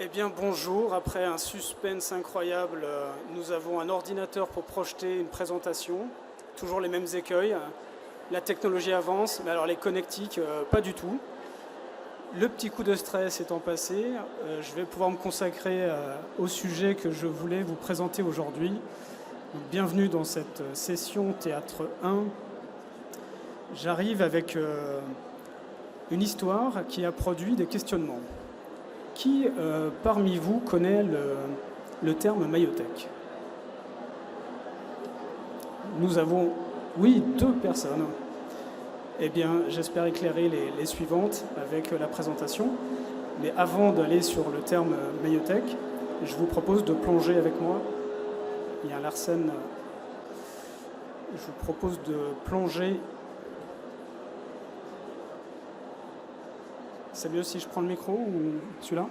Eh bien bonjour, après un suspense incroyable, nous avons un ordinateur pour projeter une présentation, toujours les mêmes écueils, la technologie avance, mais alors les connectiques, pas du tout. Le petit coup de stress étant passé, je vais pouvoir me consacrer au sujet que je voulais vous présenter aujourd'hui. Donc, bienvenue dans cette session Théâtre 1. J'arrive avec une histoire qui a produit des questionnements. Qui parmi vous connaît le terme maïothèque? Nous avons, oui, 2 personnes. Eh bien, j'espère éclairer les suivantes avec la présentation. Mais avant d'aller sur le terme maïothèque, je vous propose de plonger avec moi. Il y a Larsen. Je vous propose de plonger. C'est mieux si je prends le micro ou celui-là?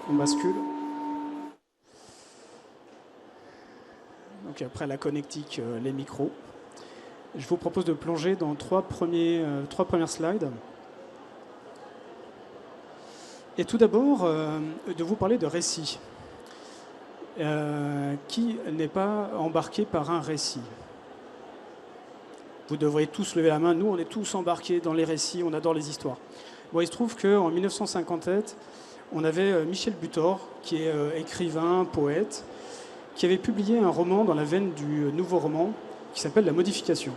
On bascule. Donc après la connectique, les micros. Je vous propose de plonger dans trois premières slides. Et tout d'abord, de vous parler de récit. Qui n'est pas embarqué par un récit? Vous devriez tous lever la main. Nous, on est tous embarqués dans les récits, on adore les histoires. Bon, il se trouve qu'en 1957, on avait Michel Butor, qui est écrivain, poète, qui avait publié un roman dans la veine du nouveau roman, qui s'appelle La Modification.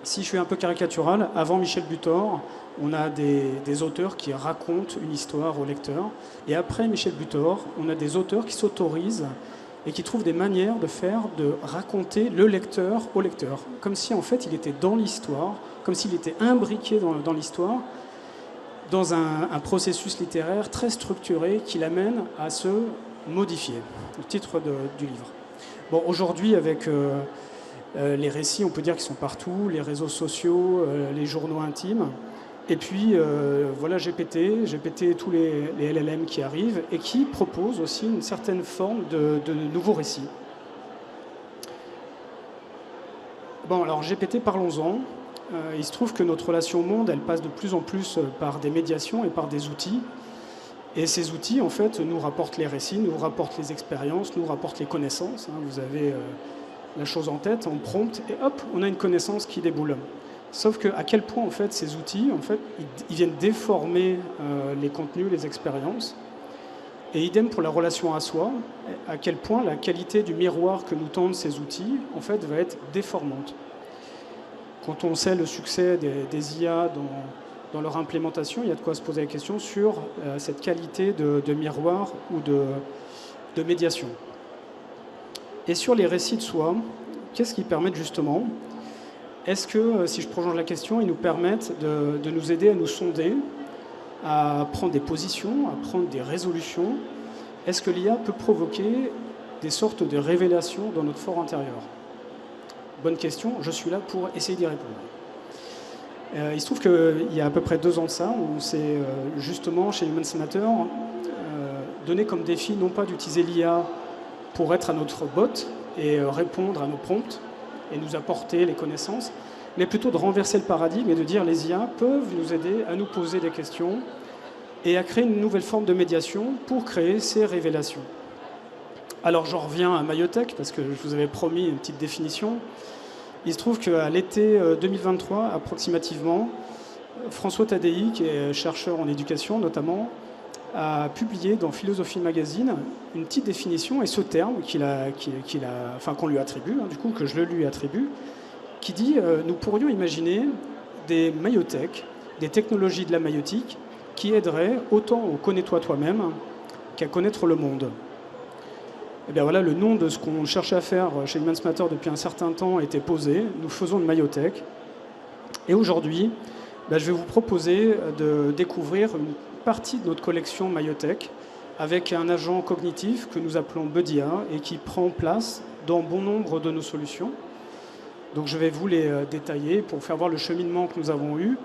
Si je suis un peu caricatural, avant Michel Butor, on a des auteurs qui racontent une histoire au lecteur. Et après Michel Butor, on a des auteurs qui s'autorisent et qui trouvent des manières de raconter le lecteur au lecteur. Comme si, en fait, il était dans l'histoire, comme s'il était imbriqué dans l'histoire, dans un processus littéraire très structuré qui l'amène à se modifier. Le titre du livre. Bon, aujourd'hui, avec les récits, on peut dire qu'ils sont partout, les réseaux sociaux, les journaux intimes. Et puis, voilà GPT et tous les LLM qui arrivent et qui proposent aussi une certaine forme de nouveaux récits. Bon, alors GPT, parlons-en. Il se trouve que notre relation au monde, elle passe de plus en plus par des médiations et par des outils. Et ces outils, en fait, nous rapportent les récits, nous rapportent les expériences, nous rapportent les connaissances. Vous avez la chose en tête, on prompte, et hop, on a une connaissance qui déboule. Sauf qu'à quel point, en fait, ces outils, en fait, ils viennent déformer les contenus, les expériences. Et idem pour la relation à soi, à quel point la qualité du miroir que nous tendent ces outils, en fait, va être déformante. Quand on sait le succès des IA dans leur implémentation, il y a de quoi se poser la question sur cette qualité de miroir ou de médiation. Et sur les récits de soi, qu'est-ce qu'ils permettent justement? Est-ce que, si je prolonge la question, ils nous permettent de nous aider à nous sonder, à prendre des positions, à prendre des résolutions? Est-ce que l'IA peut provoquer des sortes de révélations dans notre fort intérieur? Bonne question, je suis là pour essayer d'y répondre. Il se trouve qu'il y a à peu près 2 ans de ça, on s'est justement, chez Humans Matter, donné comme défi non pas d'utiliser l'IA pour être à notre bot et répondre à nos prompts et nous apporter les connaissances, mais plutôt de renverser le paradigme et de dire les IA peuvent nous aider à nous poser des questions et à créer une nouvelle forme de médiation pour créer ces révélations. Alors j'en reviens à maïothèque, parce que je vous avais promis une petite définition. Il se trouve qu'à l'été 2023, approximativement, François Tadei, qui est chercheur en éducation notamment, a publié dans Philosophie Magazine une petite définition, et ce terme qu'on lui attribue, du coup que je le lui attribue, qui dit nous pourrions imaginer des maïothèques, des technologies de la maïotique qui aideraient autant au connais-toi toi-même qu'à connaître le monde. Et bien voilà, le nom de ce qu'on cherchait à faire chez Humans Matter depuis un certain temps était posé. Nous faisons une maïothèque. Et aujourd'hui, je vais vous proposer de découvrir une partie de notre collection maïothèque avec un agent cognitif que nous appelons BuddyIA et qui prend place dans bon nombre de nos solutions. Donc je vais vous les détailler pour faire voir le cheminement que nous avons eu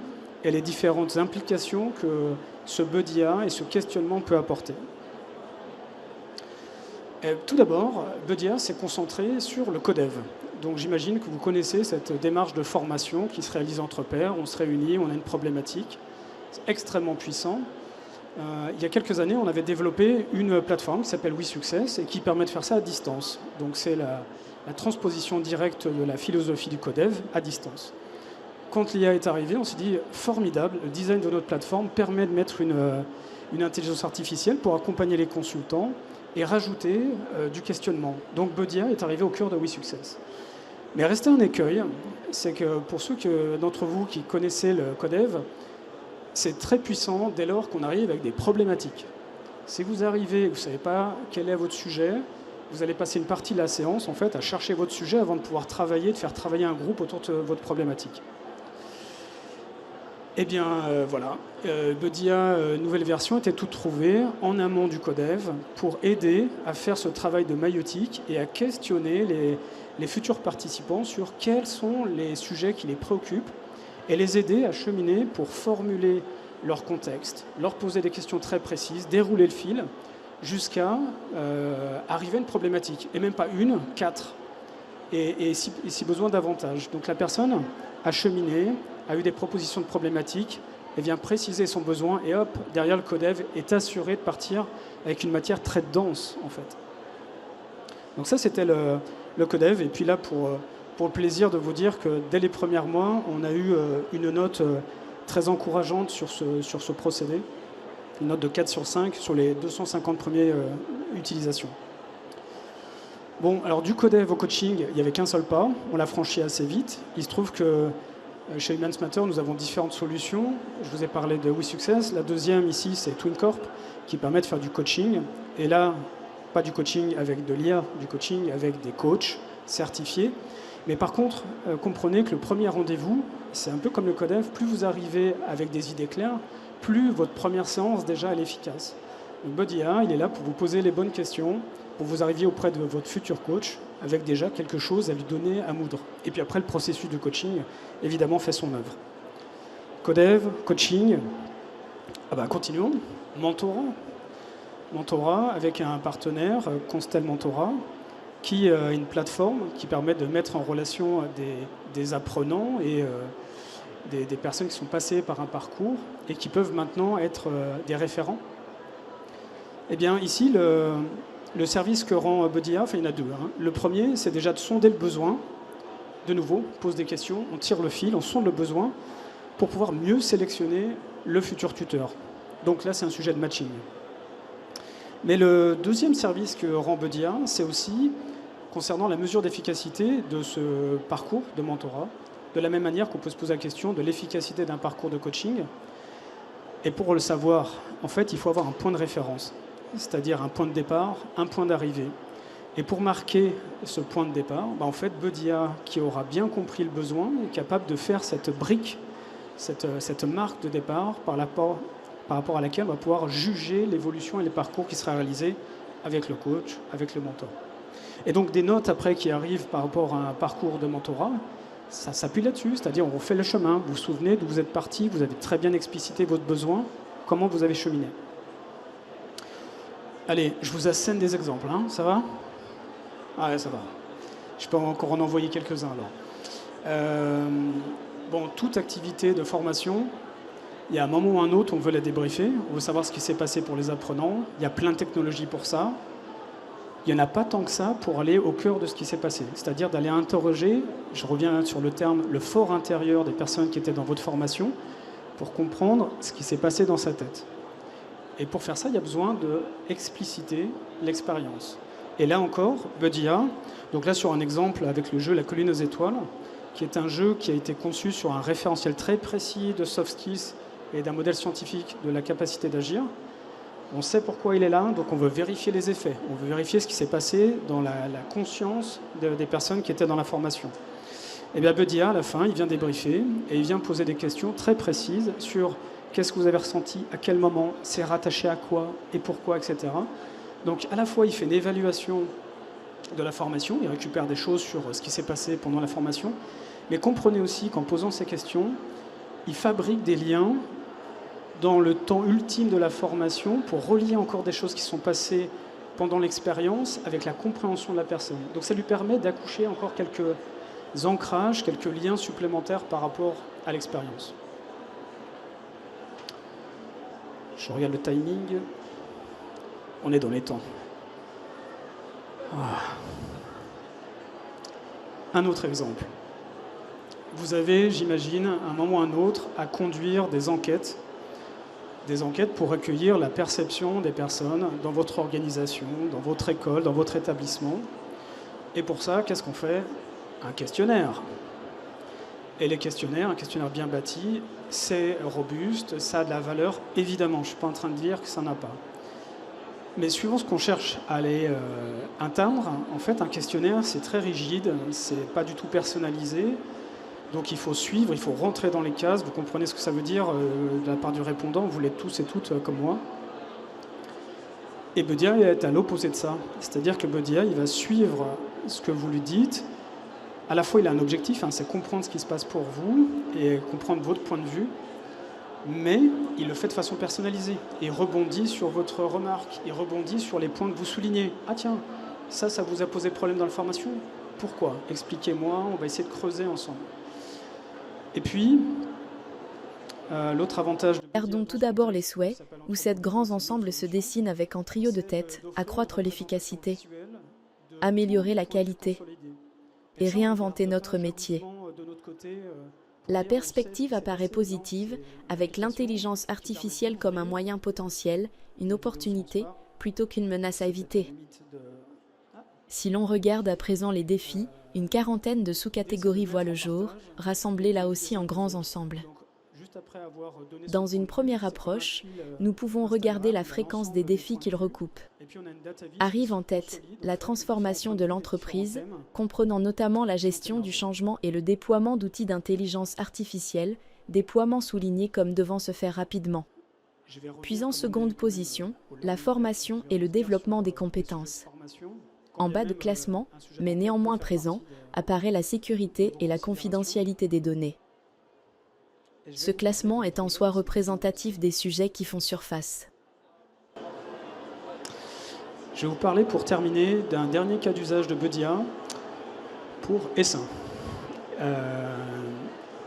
et les différentes implications que ce BuddyIA et ce questionnement peut apporter. Tout d'abord, BuddyIA s'est concentré sur le codev. Donc j'imagine que vous connaissez cette démarche de formation qui se réalise entre pairs. On se réunit, on a une problématique C'est extrêmement puissant. Il y a quelques années, on avait développé une plateforme qui s'appelle WeSuccess et qui permet de faire ça à distance. Donc c'est la transposition directe de la philosophie du codev à distance. Quand l'IA est arrivée, on s'est dit formidable, le design de notre plateforme permet de mettre une intelligence artificielle pour accompagner les consultants et rajouter du questionnement. Donc Budia est arrivé au cœur de WeSuccess. Mais restait un écueil, c'est que pour ceux d'entre vous qui connaissez le codev, c'est très puissant dès lors qu'on arrive avec des problématiques. Si vous arrivez, vous ne savez pas quel est votre sujet, vous allez passer une partie de la séance en fait, à chercher votre sujet avant de pouvoir travailler, de faire travailler un groupe autour de votre problématique. Eh bien, voilà, Budia, nouvelle version, était toute trouvée en amont du codev pour aider à faire ce travail de maïeutique et à questionner les futurs participants sur quels sont les sujets qui les préoccupent et les aider à cheminer pour formuler leur contexte, leur poser des questions très précises, dérouler le fil jusqu'à arriver à une problématique. Et même pas une, 4. Et si besoin, davantage. Donc la personne a cheminé, a eu des propositions de problématiques, et vient préciser son besoin, et hop, derrière le codev est assuré de partir avec une matière très dense, en fait. Donc ça, c'était le codev. Et puis là, pour le plaisir de vous dire que dès les premiers mois, on a eu une note très encourageante sur ce procédé, une note de 4 sur 5 sur les 250 premières utilisations. Bon, alors du codev au coaching, il n'y avait qu'un seul pas, on l'a franchi assez vite. Il se trouve que chez Humans Matter, nous avons différentes solutions. Je vous ai parlé de WeSuccess. La deuxième ici, c'est TwinCorp, qui permet de faire du coaching. Et là, pas du coaching avec de l'IA, du coaching avec des coachs certifiés. Mais par contre, comprenez que le premier rendez-vous, c'est un peu comme le codev. Plus vous arrivez avec des idées claires, plus votre première séance déjà elle est efficace. Le Budia, il est là pour vous poser les bonnes questions, pour vous arriver auprès de votre futur coach avec déjà quelque chose à lui donner à moudre. Et puis après, le processus de coaching, évidemment, fait son œuvre. Codev, coaching, continuons. Mentorat. Mentorat avec un partenaire, Constel Mentorat, qui est une plateforme qui permet de mettre en relation des apprenants et des personnes qui sont passées par un parcours et qui peuvent maintenant être des référents. Eh bien, ici, le service que rend Budia, il y en a deux. Le premier, c'est déjà de sonder le besoin. De nouveau, on pose des questions, on tire le fil, on sonde le besoin pour pouvoir mieux sélectionner le futur tuteur. Donc là, c'est un sujet de matching. Mais le deuxième service que rend Budia, c'est aussi concernant la mesure d'efficacité de ce parcours de mentorat, de la même manière qu'on peut se poser la question de l'efficacité d'un parcours de coaching. Et pour le savoir, en fait, il faut avoir un point de référence, c'est-à-dire un point de départ, un point d'arrivée. Et pour marquer ce point de départ, en fait, Budia, qui aura bien compris le besoin, est capable de faire cette brique, cette marque de départ par rapport à laquelle on va pouvoir juger l'évolution et les parcours qui seraient réalisés avec le coach, avec le mentor. Et donc des notes après qui arrivent par rapport à un parcours de mentorat, ça s'appuie là-dessus, c'est-à-dire on refait le chemin, vous vous souvenez d'où vous êtes parti, vous avez très bien explicité votre besoin, comment vous avez cheminé. Allez, je vous assène des exemples, ça va ? Ah ouais, ça va. Je peux encore en envoyer quelques-uns alors. Toute activité de formation, il y a un moment ou un autre, on veut la débriefer, on veut savoir ce qui s'est passé pour les apprenants, il y a plein de technologies pour ça. Il n'y en a pas tant que ça pour aller au cœur de ce qui s'est passé, c'est-à-dire d'aller interroger, je reviens sur le terme, le fort intérieur des personnes qui étaient dans votre formation, pour comprendre ce qui s'est passé dans sa tête. Et pour faire ça, il y a besoin d'expliciter l'expérience. Et là encore, Budia, donc là sur un exemple avec le jeu La Colline aux étoiles, qui est un jeu qui a été conçu sur un référentiel très précis de soft skills et d'un modèle scientifique de la capacité d'agir. On sait pourquoi il est là, donc on veut vérifier les effets. On veut vérifier ce qui s'est passé dans la conscience des personnes qui étaient dans la formation. Et bien Budia, à la fin, il vient débriefer et il vient poser des questions très précises sur qu'est-ce que vous avez ressenti, à quel moment, c'est rattaché à quoi et pourquoi, etc. Donc à la fois, il fait une évaluation de la formation, il récupère des choses sur ce qui s'est passé pendant la formation, mais comprenez aussi qu'en posant ces questions, il fabrique des liens dans le temps ultime de la formation pour relier encore des choses qui sont passées pendant l'expérience avec la compréhension de la personne. Donc ça lui permet d'accoucher encore quelques ancrages, quelques liens supplémentaires par rapport à l'expérience. Je regarde le timing. On est dans les temps. Ah. Un autre exemple. Vous avez, j'imagine, à un moment ou à un autre, à conduire des enquêtes pour recueillir la perception des personnes dans votre organisation, dans votre école, dans votre établissement. Et pour ça, qu'est-ce qu'on fait? Un questionnaire. Et les questionnaires, un questionnaire bien bâti, c'est robuste, ça a de la valeur, évidemment. Je ne suis pas en train de dire que ça n'a pas. Mais suivant ce qu'on cherche à aller atteindre, en fait, un questionnaire, c'est très rigide, c'est pas du tout personnalisé. Donc il faut suivre, il faut rentrer dans les cases. Vous comprenez ce que ça veut dire de la part du répondant, vous l'êtes tous et toutes comme moi. Et Bedia est à l'opposé de ça. C'est-à-dire que Bedia, il va suivre ce que vous lui dites. À la fois, il a un objectif, c'est comprendre ce qui se passe pour vous et comprendre votre point de vue. Mais il le fait de façon personnalisée. Il rebondit sur votre remarque. Il rebondit sur les points que vous soulignez. Ah tiens, ça vous a posé problème dans la formation? Pourquoi? Expliquez-moi, on va essayer de creuser ensemble. Et puis, l'autre avantage... Regardons tout d'abord les souhaits, où ces grands ensembles se dessinent avec un trio de têtes, accroître l'efficacité, améliorer la qualité et réinventer notre métier. La perspective apparaît positive, avec l'intelligence artificielle comme un moyen potentiel, une opportunité, plutôt qu'une menace à éviter. Si l'on regarde à présent les défis, une quarantaine de sous-catégories voient le jour, rassemblées là aussi en grands ensembles. Dans une première approche, nous pouvons regarder la fréquence des défis qu'ils recoupent. Arrive en tête la transformation de l'entreprise, comprenant notamment la gestion du changement et le déploiement d'outils d'intelligence artificielle, déploiement souligné comme devant se faire rapidement. Puis en seconde position, la formation et le développement des compétences. En bas de classement, mais néanmoins présent, apparaît la sécurité et la confidentialité des données. Ce classement est en soi représentatif des sujets qui font surface. Je vais vous parler pour terminer d'un dernier cas d'usage de Bedia pour Essin.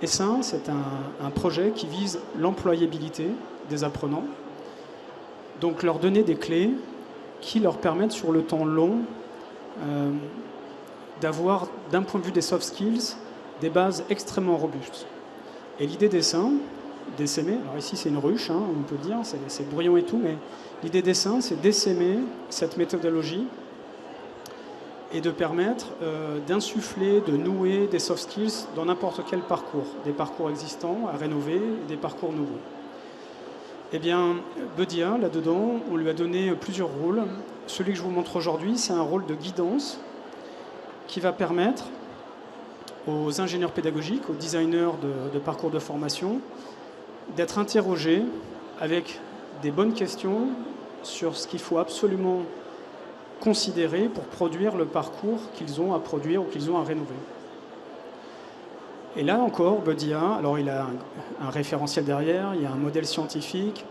Essin, c'est un projet qui vise l'employabilité des apprenants, donc leur donner des clés qui leur permettent sur le temps long d'avoir, d'un point de vue des soft skills, des bases extrêmement robustes. Et l'idée d'Essin, d'essaimer, alors ici c'est une ruche, on peut dire, c'est brouillon et tout, mais l'idée d'Essin, c'est d'essaimer cette méthodologie et de permettre d'insuffler, de nouer des soft skills dans n'importe quel parcours, des parcours existants à rénover, des parcours nouveaux. Eh bien, Bedia, là-dedans, on lui a donné plusieurs rôles. Celui que je vous montre aujourd'hui, c'est un rôle de guidance qui va permettre aux ingénieurs pédagogiques, aux designers de parcours de formation, d'être interrogés avec des bonnes questions sur ce qu'il faut absolument considérer pour produire le parcours qu'ils ont à produire ou qu'ils ont à rénover. Et là encore, Bedia, alors il a un référentiel derrière, il y a un modèle scientifique,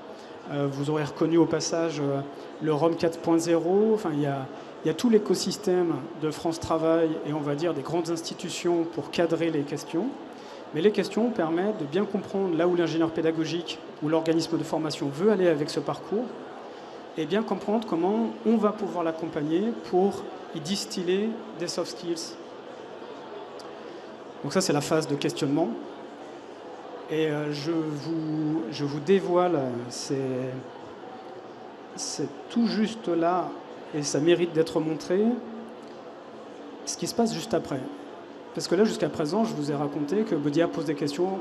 vous aurez reconnu au passage le ROM 4.0, enfin il y a tout l'écosystème de France Travail et on va dire des grandes institutions pour cadrer les questions. Mais les questions permettent de bien comprendre là où l'ingénieur pédagogique ou l'organisme de formation veut aller avec ce parcours et bien comprendre comment on va pouvoir l'accompagner pour y distiller des soft skills. Donc ça, c'est la phase de questionnement. Et je vous dévoile, c'est tout juste là, et ça mérite d'être montré, ce qui se passe juste après. Parce que là, jusqu'à présent, je vous ai raconté que Bedia pose des questions,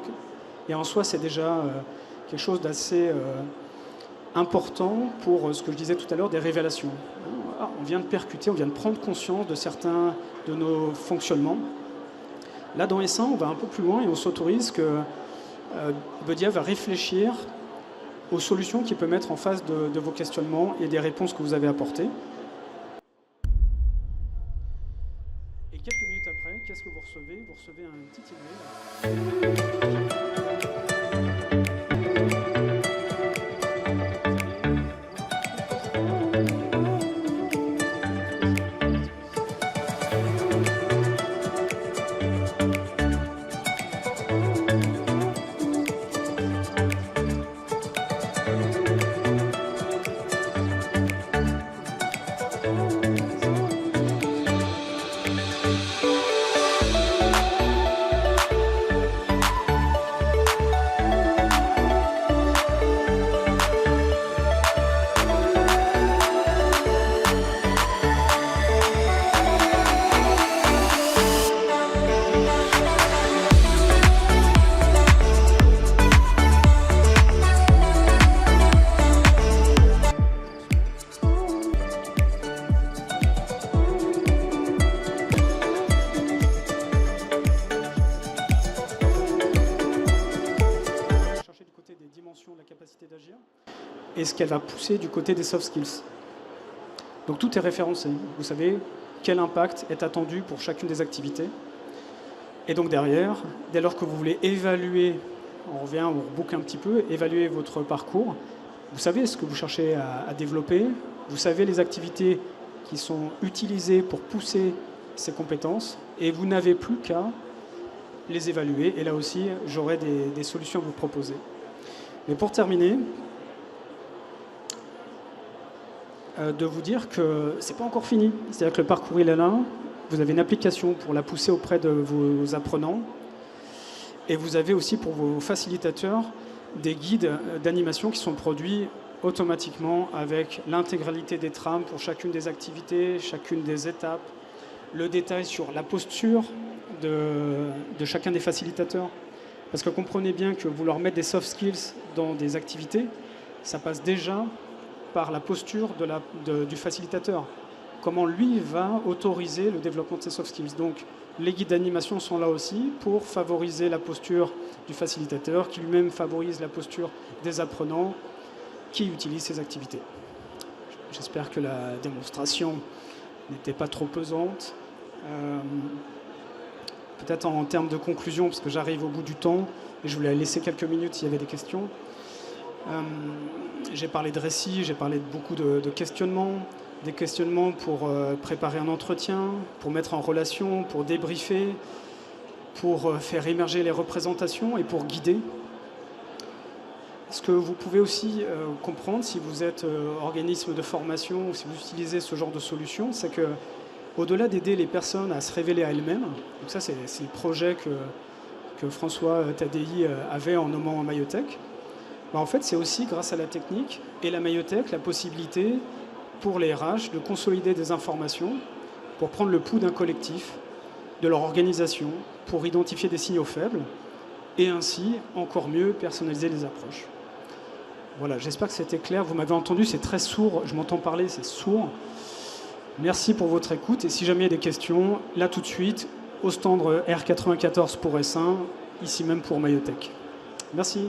et en soi, c'est déjà quelque chose d'assez important pour ce que je disais tout à l'heure, des révélations. On vient de percuter, on vient de prendre conscience de certains de nos fonctionnements. Là, dans Essin, on va un peu plus loin et on s'autorise que Bedia va réfléchir aux solutions qu'il peut mettre en face de vos questionnements et des réponses que vous avez apportées. Et quelques minutes après, qu'est-ce que vous recevez? Vous recevez un petit email. dimension de la capacité d'agir et ce qu'elle va pousser du côté des soft skills. Donc tout est référencé. Vous savez quel impact est attendu pour chacune des activités. Et donc derrière, dès lors que vous voulez évaluer, on revient, on rebook un petit peu, évaluer votre parcours, vous savez ce que vous cherchez à développer, vous savez les activités qui sont utilisées pour pousser ces compétences, et vous n'avez plus qu'à les évaluer. Et là aussi, j'aurai des solutions à vous proposer. Mais pour terminer, de vous dire que c'est pas encore fini. C'est-à-dire que le parcours il est là, vous avez une application pour la pousser auprès de vos apprenants, et vous avez aussi pour vos facilitateurs des guides d'animation qui sont produits automatiquement avec l'intégralité des trames pour chacune des activités, chacune des étapes, le détail sur la posture de chacun des facilitateurs. Parce que comprenez bien que vouloir mettre des soft skills dans des activités, ça passe déjà par la posture du facilitateur. Comment lui va autoriser le développement de ces soft skills. Donc les guides d'animation sont là aussi pour favoriser la posture du facilitateur, qui lui-même favorise la posture des apprenants qui utilisent ces activités. J'espère que la démonstration n'était pas trop pesante. Peut-être en termes de conclusion, parce que j'arrive au bout du temps, et je voulais laisser quelques minutes s'il y avait des questions. J'ai parlé de récits, j'ai parlé de beaucoup de questionnements, des questionnements pour préparer un entretien, pour mettre en relation, pour débriefer, pour faire émerger les représentations et pour guider. Ce que vous pouvez aussi comprendre si vous êtes organisme de formation ou si vous utilisez ce genre de solution, c'est que au-delà d'aider les personnes à se révéler à elles-mêmes, donc ça c'est le projet que François Tadei avait en nommant Maïotech, en fait c'est aussi grâce à la technique et la Maïotech la possibilité pour les RH de consolider des informations pour prendre le pouls d'un collectif, de leur organisation, pour identifier des signaux faibles et ainsi encore mieux personnaliser les approches. Voilà, j'espère que c'était clair. Vous m'avez entendu, c'est très sourd. Je m'entends parler, c'est sourd. Merci pour votre écoute. Et si jamais il y a des questions, là tout de suite, au stand R94 pour S1, ici même pour Maïotech. Merci.